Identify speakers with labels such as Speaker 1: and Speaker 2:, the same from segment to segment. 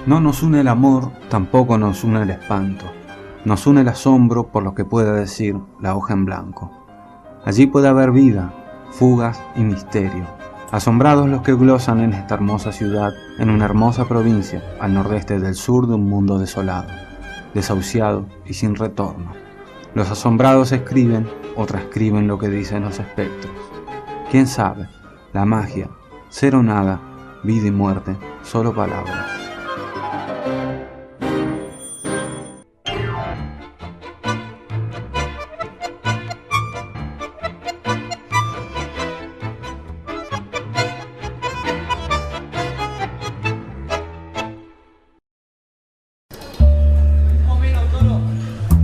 Speaker 1: No nos une el amor, tampoco nos une el espanto. Nos une el asombro por lo que puede decir la hoja en blanco. Allí puede haber vida, fugas y misterio. Asombrados los que glosan en esta hermosa ciudad, en una hermosa provincia, al nordeste del sur de un mundo desolado, desahuciado y sin retorno. Los asombrados escriben o transcriben lo que dicen los espectros. ¿Quién sabe? La magia, ser o nada, vida y muerte, solo palabras.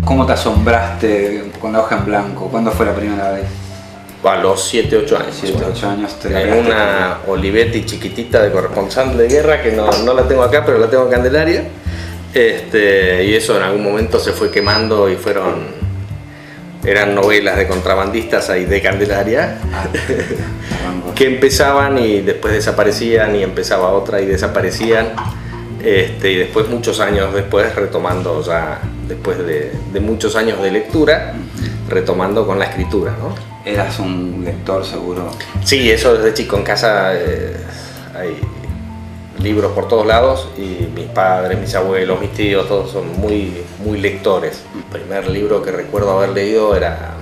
Speaker 1: ¿Cómo te asombraste con la hoja en blanco? ¿Cuándo fue la primera vez?
Speaker 2: A los 7, 8 años.
Speaker 1: 7, 8 años te la
Speaker 2: En
Speaker 1: pegaste.
Speaker 2: una Olivetti chiquitita de corresponsal de guerra, que no la tengo acá, pero la tengo en Candelaria. Y eso en algún momento se fue quemando y eran novelas de contrabandistas ahí de Candelaria, que empezaban y después desaparecían, y empezaba otra y desaparecían. Y después, muchos años después, retomando ya, después de muchos años de lectura, retomando con la escritura, ¿no?
Speaker 1: Eras un lector seguro.
Speaker 2: Sí, eso desde chico. En casa hay libros por todos lados, y mis padres, mis abuelos, mis tíos, todos son muy, muy lectores. El primer libro que recuerdo haber leído era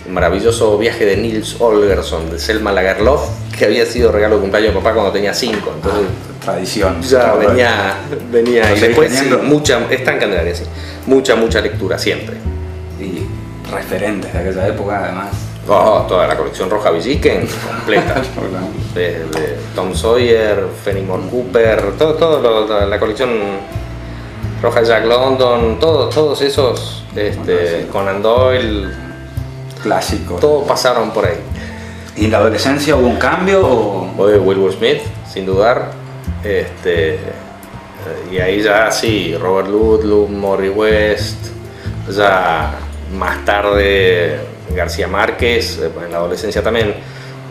Speaker 2: El maravilloso viaje de Nils Holgersson, de Selma Lagerlöf, que había sido regalo de cumpleaños de papá cuando tenía 5. Entonces,
Speaker 1: Tradición.
Speaker 2: ya venía
Speaker 1: ¿Lo
Speaker 2: y
Speaker 1: seguís
Speaker 2: después sí,
Speaker 1: teniendo?
Speaker 2: está en Candelaria, sí. Mucha lectura siempre.
Speaker 1: Y referentes de aquella época, además.
Speaker 2: Toda la colección Roja Villiquen, completa. De Tom Sawyer, Fenimore Cooper, toda la colección Roja Jack London, todos esos, Conan Doyle,
Speaker 1: Clásico.
Speaker 2: todos pasaron por ahí.
Speaker 1: ¿Y en la adolescencia hubo un cambio o...?
Speaker 2: Wilbur Smith, sin dudar. Y ahí ya sí, Robert Ludlum, Morrie West, ya más tarde García Márquez, en la adolescencia también,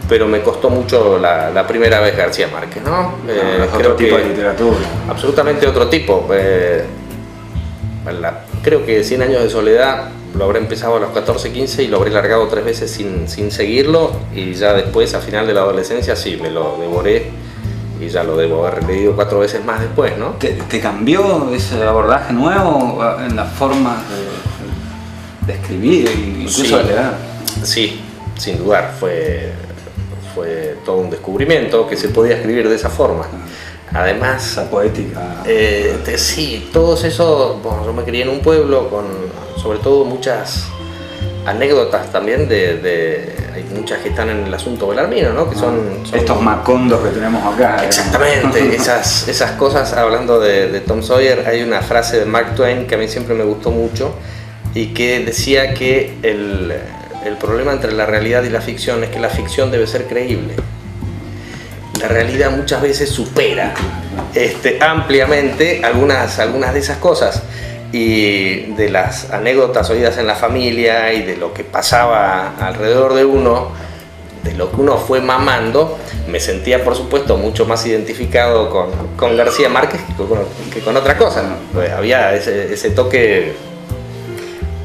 Speaker 2: pero me costó mucho la primera vez García Márquez, ¿no?
Speaker 1: Es otro tipo de literatura.
Speaker 2: Absolutamente otro tipo. Creo que 100 años de soledad lo habré empezado a los 14, 15 y lo habré largado 3 veces sin seguirlo, y ya después, a final de la adolescencia, sí, me lo devoré, y ya lo debo haber leído 4 veces más después, ¿no?
Speaker 1: ¿Te cambió ese abordaje nuevo en la forma de escribir, incluso
Speaker 2: Sí.
Speaker 1: de leer?
Speaker 2: Sí, sin dudar, fue todo un descubrimiento que se podía escribir de esa forma. Además,
Speaker 1: Esa poética.
Speaker 2: sí, todos esos, bueno, yo me crié en un pueblo con, sobre todo, muchas anécdotas también hay muchas que están en el asunto belarmino, ¿no? Que son
Speaker 1: Estos macondos que tenemos acá.
Speaker 2: Exactamente, esas cosas. Hablando de Tom Sawyer, hay una frase de Mark Twain que a mí siempre me gustó mucho, y que decía que el problema entre la realidad y la ficción es que la ficción debe ser creíble. La realidad muchas veces supera ampliamente algunas de esas cosas, y de las anécdotas oídas en la familia y de lo que pasaba alrededor de uno, de lo que uno fue mamando. Me sentía, por supuesto, mucho más identificado con García Márquez que con otra cosa. Pues había ese toque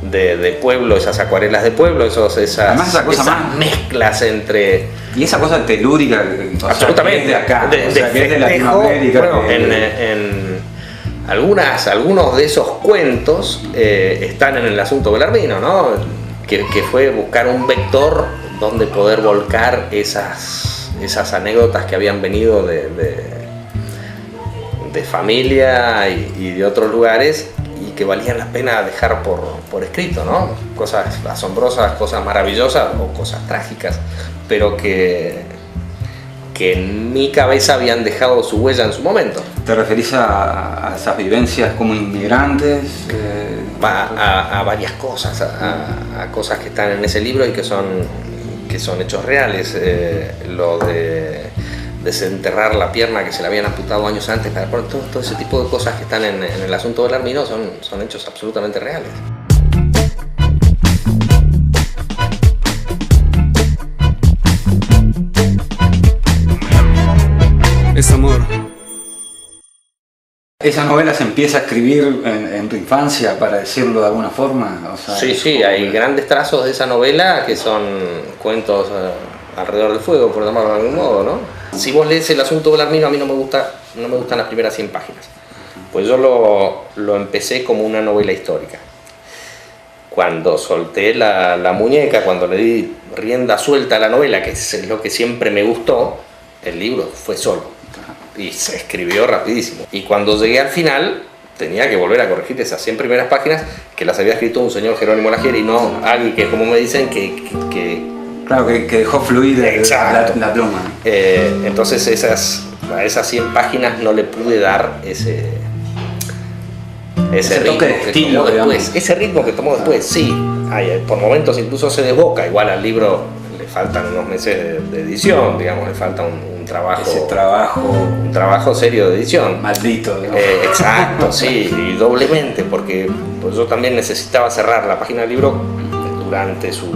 Speaker 2: de pueblo, esas acuarelas de pueblo,
Speaker 1: Además, esa cosa
Speaker 2: esas
Speaker 1: más
Speaker 2: mezclas entre...
Speaker 1: Y esa cosa telúrica,
Speaker 2: Absolutamente,
Speaker 1: que es de acá,
Speaker 2: de
Speaker 1: que es de
Speaker 2: festejo.
Speaker 1: Latinoamérica.
Speaker 2: Bueno, en algunos de esos cuentos están en el asunto belarmino, ¿no? Que fue buscar un vector donde poder volcar esas anécdotas que habían venido de familia y de otros lugares, y que valían la pena dejar por escrito, ¿no? Cosas asombrosas, cosas maravillosas o cosas trágicas, pero que en mi cabeza habían dejado su huella en su momento.
Speaker 1: ¿Te referís a esas vivencias como inmigrantes?
Speaker 2: A varias cosas, a cosas que están en ese libro y que son hechos reales. Lo de desenterrar la pierna que se le habían amputado años antes, todo ese tipo de cosas que están en el asunto belarmino son hechos absolutamente reales.
Speaker 3: Es amor.
Speaker 1: ¿Esa novela se empieza a escribir en tu infancia, para decirlo de alguna forma? O sea,
Speaker 2: Sí, hay grandes trazos de esa novela que son cuentos alrededor del fuego, por llamarlo de algún modo, ¿no? Si vos lees El asunto Belarmino, a mí no me gustan las primeras 100 páginas. Pues yo lo empecé como una novela histórica. Cuando solté la muñeca, cuando le di rienda suelta a la novela, que es lo que siempre me gustó, el libro fue solo. Y se escribió rapidísimo. Y cuando llegué al final, tenía que volver a corregir esas 100 primeras páginas que las había escrito un señor Jerónimo Lagier y no alguien que, como me dicen,
Speaker 1: Claro, que dejó fluir la pluma.
Speaker 2: Entonces a esas 100 páginas no le pude dar ese ritmo
Speaker 1: toque de
Speaker 2: que
Speaker 1: estilo,
Speaker 2: tomó después.
Speaker 1: digamos.
Speaker 2: Ese ritmo que tomó después, sí. Por momentos incluso se desboca. Igual al libro le faltan unos meses de edición, digamos, le falta un trabajo.
Speaker 1: Ese trabajo.
Speaker 2: Un trabajo serio de edición.
Speaker 1: Maldito, ¿no?
Speaker 2: Exacto, sí, y doblemente, porque pues, yo también necesitaba cerrar la página del libro durante su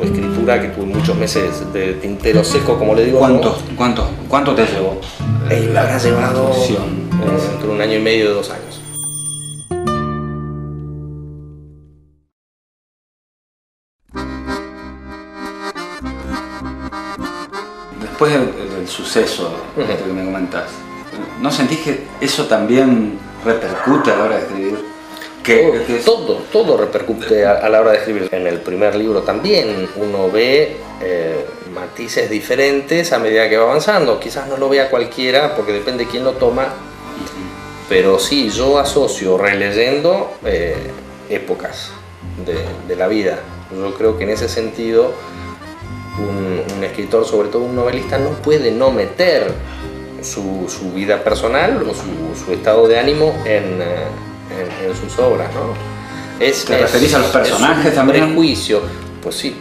Speaker 2: escritura, que tuve muchos meses de tintero seco, como le digo.
Speaker 1: ¿Cuánto te llevó?
Speaker 2: Me habrá llevado
Speaker 1: producción.
Speaker 2: entre 1 año y medio y 2 años.
Speaker 1: Después del suceso que me comentás, ¿no sentís que eso también repercute a la hora de escribir?
Speaker 2: Todo repercute a la hora de escribir. En el primer libro también uno ve matices diferentes a medida que va avanzando. Quizás no lo vea cualquiera porque depende de quién lo toma, pero sí, yo asocio releyendo épocas de la vida. Yo creo que en ese sentido un escritor, sobre todo un novelista, no puede no meter su vida personal o su estado de ánimo en sus obras, ¿no?
Speaker 1: ¿Te referís a los personajes
Speaker 2: es un
Speaker 1: también?
Speaker 2: Prejuicio, pues sí.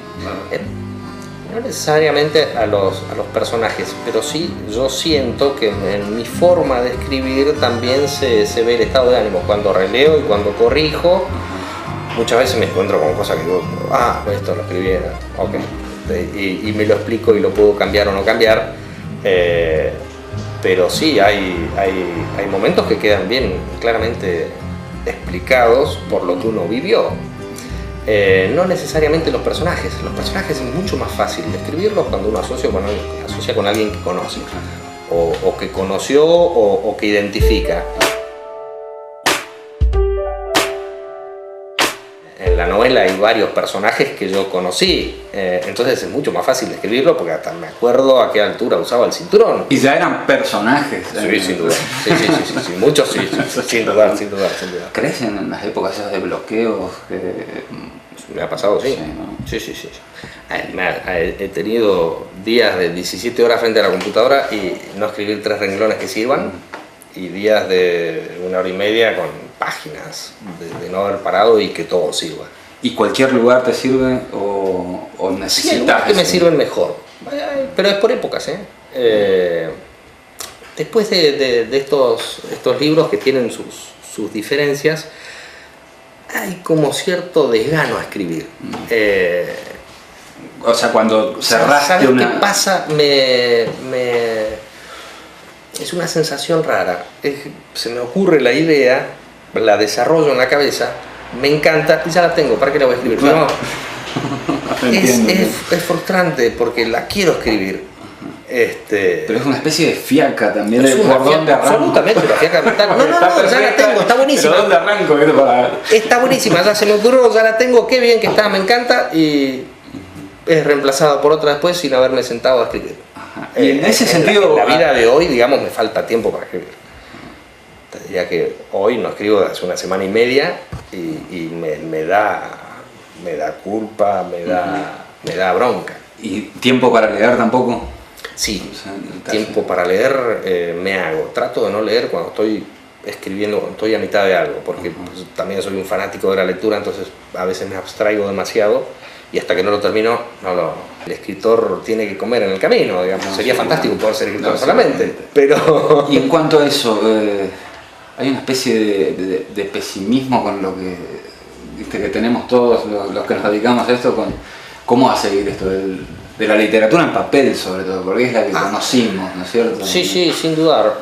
Speaker 2: No necesariamente a los personajes, pero sí yo siento que en mi forma de escribir también se ve el estado de ánimo. Cuando releo y cuando corrijo, muchas veces me encuentro con cosas que digo, esto lo escribí, ok. Y me lo explico y lo puedo cambiar o no cambiar. Pero sí, hay momentos que quedan bien claramente explicados por lo que uno vivió. No necesariamente los personajes es mucho más fácil de escribirlos cuando uno asocia con alguien que conoce o que conoció o que identifica. En la novela hay varios personajes que yo conocí, entonces es mucho más fácil de escribirlo porque hasta me acuerdo a qué altura usaba el cinturón.
Speaker 1: Y ya eran personajes.
Speaker 2: Sí, sin duda. Sí, muchos sí, sin dudar.
Speaker 1: ¿Crees en las épocas esas de bloqueos?
Speaker 2: Me ha pasado, sí. Sí. He tenido días de 17 horas frente a la computadora y no escribir 3 renglones que sirvan, y días de 1 hora y media con páginas de no haber parado y que todo sirva.
Speaker 1: ¿Y cualquier lugar te sirve o necesitas?
Speaker 2: Sí, que me sirven mejor, pero es por épocas, después de estos libros que tienen sus diferencias, hay como cierto desgano a escribir.
Speaker 1: O sea, cuando cerraste
Speaker 2: ¿sabes
Speaker 1: una...
Speaker 2: qué pasa? Es una sensación rara. Se me ocurre la idea, la desarrollo en la cabeza, me encanta y ya la tengo. ¿Para qué la voy a escribir?
Speaker 1: Claro.
Speaker 2: No, es frustrante porque la quiero escribir.
Speaker 1: Pero es una especie de fiaca también.
Speaker 2: Es una fiaca, absolutamente una fiaca mental. No, ya la tengo, está buenísima.
Speaker 1: ¿Pero dónde arranco?
Speaker 2: Está buenísima, ya se me ocurrió, ya la tengo, qué bien que está, me encanta, y es reemplazada por otra después sin haberme sentado a escribir.
Speaker 1: Y en ese sentido...
Speaker 2: En la vida de hoy, digamos, me falta tiempo para escribir. Te diría que hoy no escribo desde hace 1 semana y media y me da culpa, me da bronca.
Speaker 1: ¿Y tiempo para leer tampoco?
Speaker 2: Sí, tiempo para leer me hago. Trato de no leer cuando estoy escribiendo, cuando estoy a mitad de algo, porque pues, también soy un fanático de la lectura, entonces a veces me abstraigo demasiado y hasta que no lo termino, el escritor tiene que comer en el camino, digamos. Sería fantástico poder ser escritor solamente, pero...
Speaker 1: Y en cuanto a eso, hay una especie de pesimismo con lo que, ¿viste?, que tenemos todos los que nos dedicamos a esto, con cómo va a seguir esto de la literatura en papel, sobre todo, porque es la que conocimos, ¿no es cierto?
Speaker 2: Sí, sin dudar.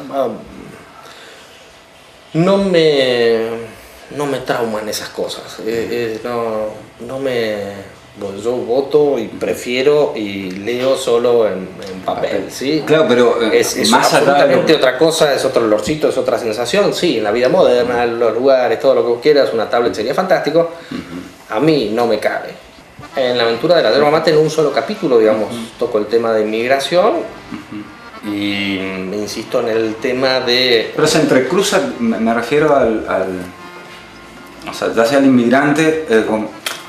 Speaker 2: no me trauman esas cosas. No me... Pues yo voto y prefiero y leo solo en papel, ¿sí?
Speaker 1: Claro, pero
Speaker 2: es
Speaker 1: más
Speaker 2: absolutamente
Speaker 1: allá
Speaker 2: otra cosa, es otro olorcito, es otra sensación. Sí, en la vida moderna, en los lugares, todo lo que vos quieras, una tablet sería fantástico. A mí no me cabe. En la aventura de la yerba mate, en un solo capítulo, digamos, toco el tema de inmigración y insisto en el tema de...
Speaker 1: Pero se entrecruza, me refiero o sea, ya sea el inmigrante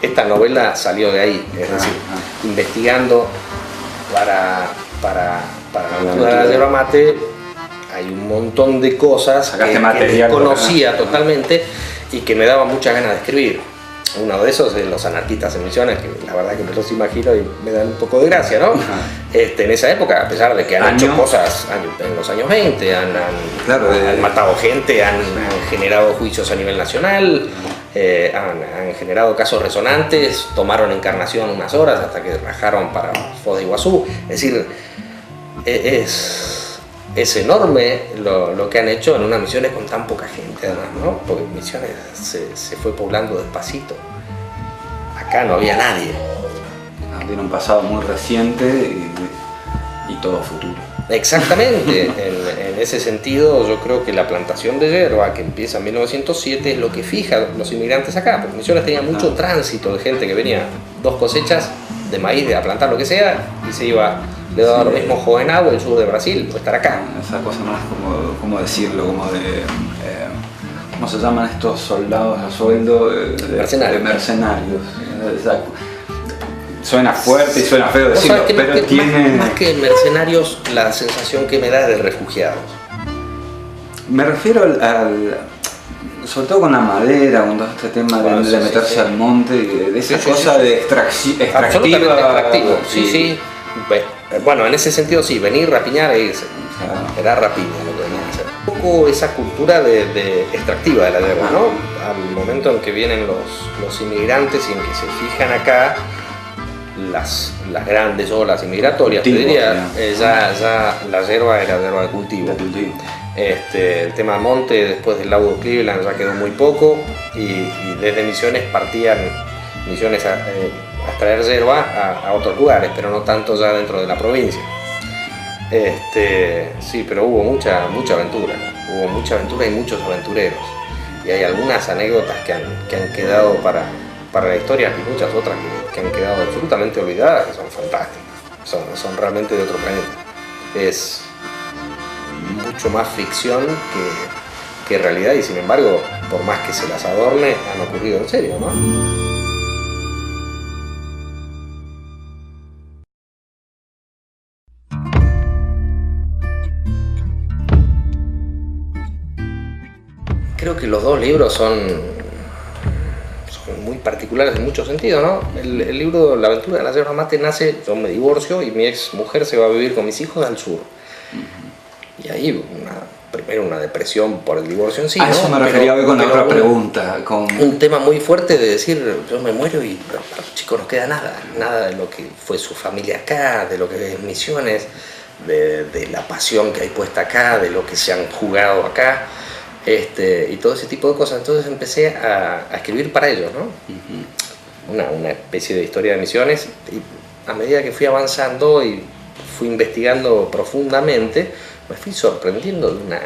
Speaker 2: Esta novela salió de ahí, es decir, investigando para la aventura de la yerba mate, hay un montón de cosas que desconocía totalmente y que me daba muchas ganas de escribir. Uno de esos es Los anarquistas en Misiones, que la verdad que me los imagino y me dan un poco de gracia, ¿no? En esa época, a pesar de que han hecho cosas en los años 20, han matado gente, han generado juicios a nivel nacional, han generado casos resonantes, tomaron Encarnación unas horas hasta que rajaron para Foz de Iguazú. Es decir, es enorme lo que han hecho en unas Misiones con tan poca gente, además, ¿no? Porque Misiones se fue poblando despacito. Acá no había nadie.
Speaker 1: Tiene un pasado muy reciente y todo futuro.
Speaker 2: Exactamente. En ese sentido, yo creo que la plantación de yerba, que empieza en 1907, es lo que fija los inmigrantes acá. Porque Misiones tenía mucho tránsito de gente que venía 2 cosechas de maíz, a plantar lo que sea, y se iba. Le daba lo mismo Joenau, el sur de Brasil, o estar acá.
Speaker 1: Esa cosa más, como decirlo, como de... ¿cómo se llaman estos soldados a sueldo?
Speaker 2: Mercenarios.
Speaker 1: De mercenarios. Suena fuerte y suena feo decirlo, pero tiene...
Speaker 2: Más que mercenarios, la sensación que me da es de refugiados.
Speaker 1: Me refiero sobre todo con la madera, con todo este tema de meterse al monte, de esa cosa de extractiva.
Speaker 2: Absolutamente extractivo, sí. Bueno, en ese sentido sí, venir, rapiñar e irse. Era rapiña lo que venían a hacer. Un poco esa cultura de extractiva de la yerba, ¿no? Al momento en que vienen los inmigrantes y en que se fijan acá las grandes olas inmigratorias, te diría, ya la yerba era yerba de cultivo. El tema del monte, después del lago de Cleveland, ya quedó muy poco y desde Misiones partían Misiones a extraer yerba a otros lugares, pero no tanto ya dentro de la provincia. Sí, pero hubo mucha aventura, hubo mucha aventura y muchos aventureros. Y hay algunas anécdotas que han quedado para la historia y muchas otras que han quedado absolutamente olvidadas, que son fantásticas, son realmente de otro planeta. Es mucho más ficción que realidad y sin embargo, por más que se las adorne, han ocurrido en serio, ¿no? Creo que los 2 libros son muy particulares en muchos sentidos, ¿no? El libro La aventura de la yerba mate nace, yo me divorcio y mi ex mujer se va a vivir con mis hijos al sur. Y ahí primero una depresión por el divorcio en sí,
Speaker 1: eso me refería hoy con la otra pregunta.
Speaker 2: Un tema muy fuerte de decir, yo me muero y a los chicos no queda nada de lo que fue su familia acá, de lo que es Misiones, de la pasión que hay puesta acá, de lo que se han jugado acá. Y todo ese tipo de cosas. Entonces empecé a escribir para ellos, ¿no? Una especie de historia de Misiones, y a medida que fui avanzando y fui investigando profundamente, me fui sorprendiendo de una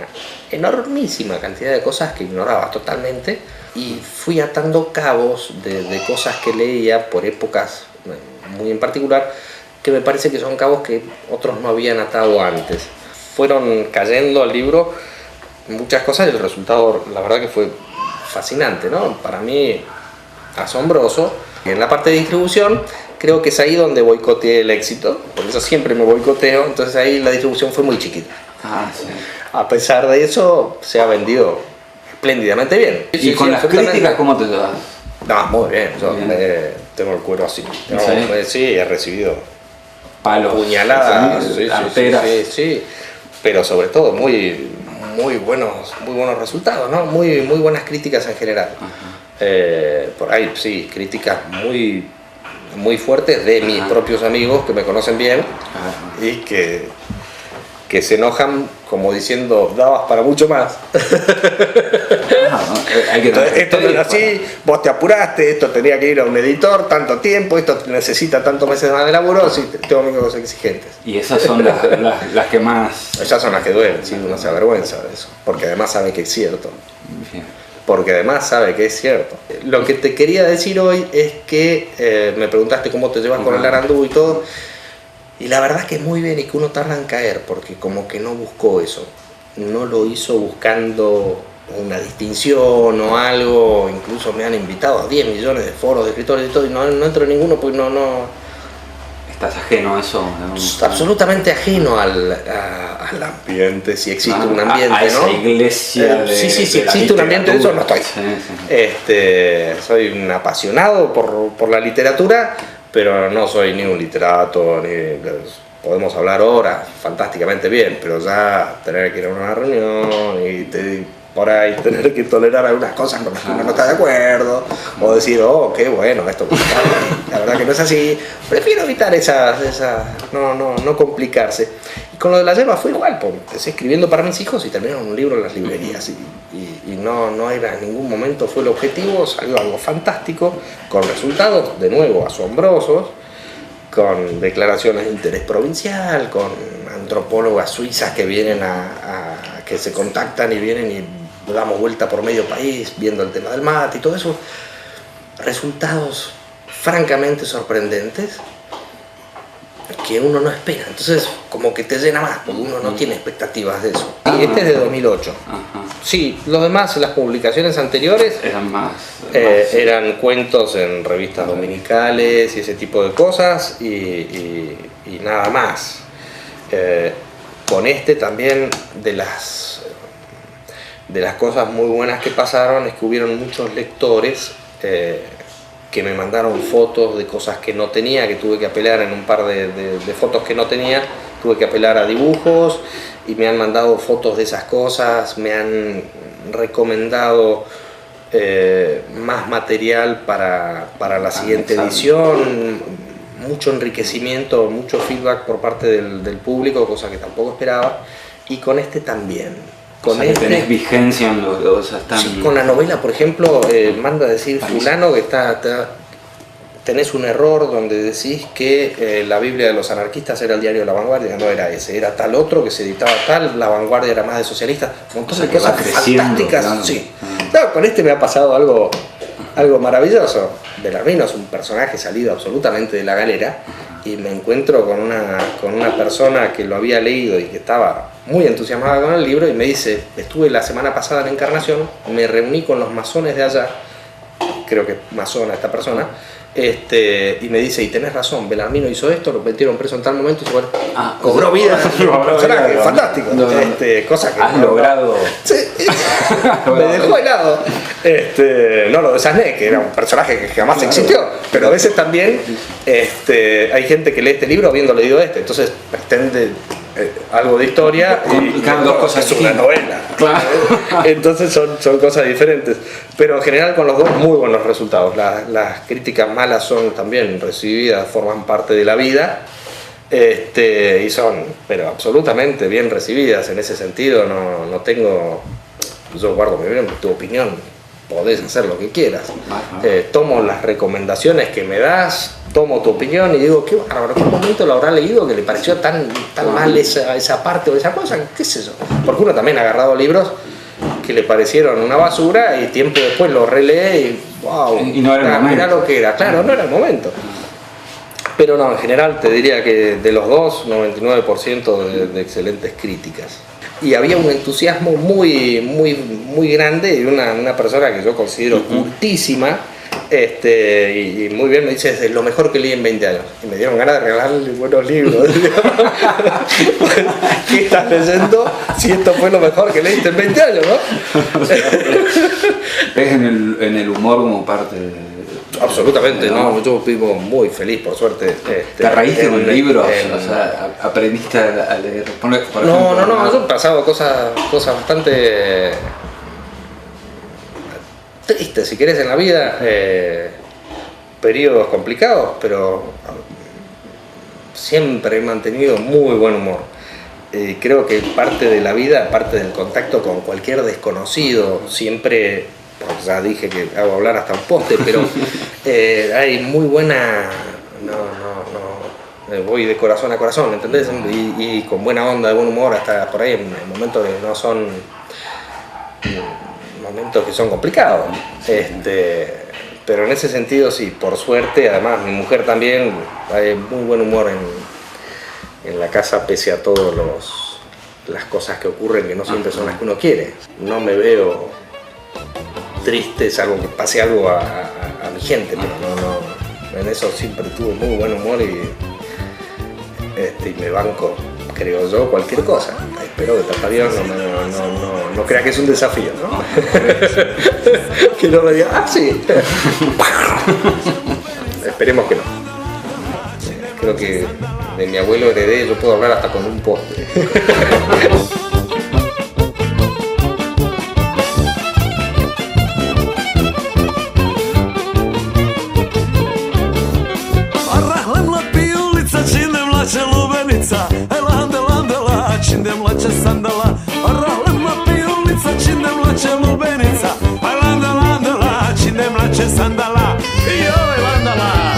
Speaker 2: enormísima cantidad de cosas que ignoraba totalmente y fui atando cabos de cosas que leía por épocas muy en particular, que me parece que son cabos que otros no habían atado antes. Fueron cayendo al libro muchas cosas y el resultado, la verdad que fue fascinante, ¿no? Para mí, asombroso. Y en la parte de distribución, creo que es ahí donde boicoteé el éxito, por eso siempre me boicoteo, entonces ahí la distribución fue muy chiquita.
Speaker 1: Sí.
Speaker 2: A pesar de eso, se ha vendido espléndidamente bien.
Speaker 1: ¿Y con las críticas cómo te llevas?
Speaker 2: No, muy bien, yo tengo el cuero así. Sí, he recibido
Speaker 1: palos,
Speaker 2: puñaladas, sí, pero sobre todo muy buenos resultados, ¿no? Muy buenas críticas en general. Por ahí sí, críticas muy fuertes de mis propios amigos que me conocen bien y que que se enojan como diciendo, dabas para mucho más.
Speaker 1: Hay que
Speaker 2: Entonces, esto no era así, vos te apuraste, esto tenía que ir a un editor, tanto tiempo, esto necesita tantos meses más de laburo, sí, tengo mis cosas exigentes.
Speaker 1: Y esas son las que más...
Speaker 2: Esas son las que duelen, sí, uno se avergüenza de eso, porque además sabe que es cierto.
Speaker 1: Bien.
Speaker 2: Porque además sabe que es cierto. Lo que te quería decir hoy es que me preguntaste cómo te llevas con el Arandú y todo, y la verdad es que muy bien y que uno tarda en caer, porque como que no buscó eso, no lo hizo buscando una distinción o algo. Incluso me han invitado a 10 millones de foros de escritores y todo, y no entro en ninguno, pues no.
Speaker 1: ¿Estás ajeno a eso?
Speaker 2: Absolutamente ajeno al ambiente, si existe un ambiente,
Speaker 1: a esa
Speaker 2: ¿no?
Speaker 1: iglesia
Speaker 2: Sí,
Speaker 1: de
Speaker 2: si
Speaker 1: la
Speaker 2: existe un ambiente de eso, no estoy.
Speaker 1: Sí.
Speaker 2: Soy un apasionado por la literatura, pero no soy ni un literato, ni podemos hablar horas fantásticamente bien, pero ya tener que ir a una reunión y por ahí tener que tolerar algunas cosas con las que uno no está de acuerdo, o decir, oh, qué bueno, esto la verdad que no es así. Prefiero evitar no complicarse. Y con lo de la yerba fue igual, porque empecé escribiendo para mis hijos y terminé un libro en las librerías, y no era en ningún momento fue el objetivo. Salió algo fantástico, con resultados, de nuevo, asombrosos, con declaraciones de interés provincial, con antropólogas suizas que vienen que se contactan y vienen y damos vuelta por medio país viendo el tema del mate y todo eso. Resultados francamente sorprendentes que uno no espera, entonces como que te llena más, porque uno no tiene expectativas de eso. Y este es de 2008. Sí, los demás, las publicaciones anteriores eran cuentos en revistas dominicales y ese tipo de cosas, y nada más. Con este también, de las cosas muy buenas que pasaron es que hubieron muchos lectores que me mandaron fotos de cosas que no tenía, que tuve que apelar en un par de fotos que no tenía, tuve que apelar a dibujos, y me han mandado fotos de esas cosas, me han recomendado más material para la siguiente edición, mucho enriquecimiento, mucho feedback por parte del público, cosa que tampoco esperaba, y con este también. Con
Speaker 1: tenés vigencia en los dos.
Speaker 2: Sí, con la novela, por ejemplo, manda a decir fulano que tenés un error donde decís que la Biblia de los anarquistas era el diario de La Vanguardia. No era ese, era tal otro que se editaba tal, La Vanguardia era más de socialistas, un montón de cosas fantásticas. Claro. Sí. No, con este me ha pasado algo maravilloso. Belarmino es un personaje salido absolutamente de la galera, y me encuentro con una persona que lo había leído y que estaba muy entusiasmada con el libro, y me dice, estuve la semana pasada en Encarnación, me reuní con los masones de allá, creo que es masona esta persona, y me dice, y tenés razón, Belarmino hizo esto, lo metieron preso en tal momento, y bueno, cobró vida, un personaje fantástico, cosa que
Speaker 1: has logrado.
Speaker 2: Sí, me dejó helado. No lo desasné, que era un personaje que jamás existió, pero a veces también hay gente que lee este libro habiendo leído entonces pretende algo de historia y
Speaker 1: dos cosas,
Speaker 2: es una novela.
Speaker 1: Claro.
Speaker 2: Entonces son cosas diferentes, pero en general con los dos muy buenos resultados. Las críticas malas son también recibidas, forman parte de la vida, y son pero absolutamente bien recibidas. En ese sentido no tengo, yo guardo muy bien tu opinión, podés hacer lo que quieras. Tomo las recomendaciones que me das, tomo tu opinión y digo, qué bárbaro, ¿en qué momento lo habrá leído que le pareció tan mal esa parte o esa cosa? ¿Qué es eso? Porque uno también ha agarrado libros que le parecieron una basura y tiempo después lo relee y wow,
Speaker 1: y no era el momento.
Speaker 2: Mirá lo que era, claro, no era el momento. Pero no, en general te diría que de los dos, 99% de excelentes críticas. Y había un entusiasmo muy grande, y una persona que yo considero cultísima, y muy bien me dice, es lo mejor que leí en 20 años. Y me dieron ganas de regalarle buenos libros. ¿Qué estás leyendo si esto fue lo mejor que leíste en 20 años, no?
Speaker 1: O sea, es en el humor como parte de...
Speaker 2: Absolutamente, no, yo vivo muy feliz, por suerte.
Speaker 1: ¿Te reíste con libros? O sea, ¿aprendiste a leer? Por ejemplo,
Speaker 2: no, yo he pasado cosas bastante tristes, si querés, en la vida, periodos complicados, pero siempre he mantenido muy buen humor. creo que parte de la vida, parte del contacto con cualquier desconocido, siempre, pues ya dije que hago hablar hasta un poste, pero hay muy buena, voy de corazón a corazón, ¿entendés? Y con buena onda, de buen humor, hasta por ahí en momentos que no son momentos que son complicados. Pero en ese sentido sí, por suerte, además mi mujer también, hay muy buen humor en la casa, pese a todas las cosas que ocurren que no siempre son las que uno quiere. No me veo triste, salvo que pase algo a mi gente, pero no, en eso siempre tuve muy buen humor y me banco, creo yo, cualquier cosa. Espero que Tata Dios no crea que es un desafío, ¿no? Que no me diga, ah, sí. Esperemos que no. Creo que de mi abuelo heredé, yo puedo hablar hasta con un poste.
Speaker 3: Činde mlače sandala, rahlema pijulica, činde mlače lubenica, landala, činde mlače sandala, joj landala.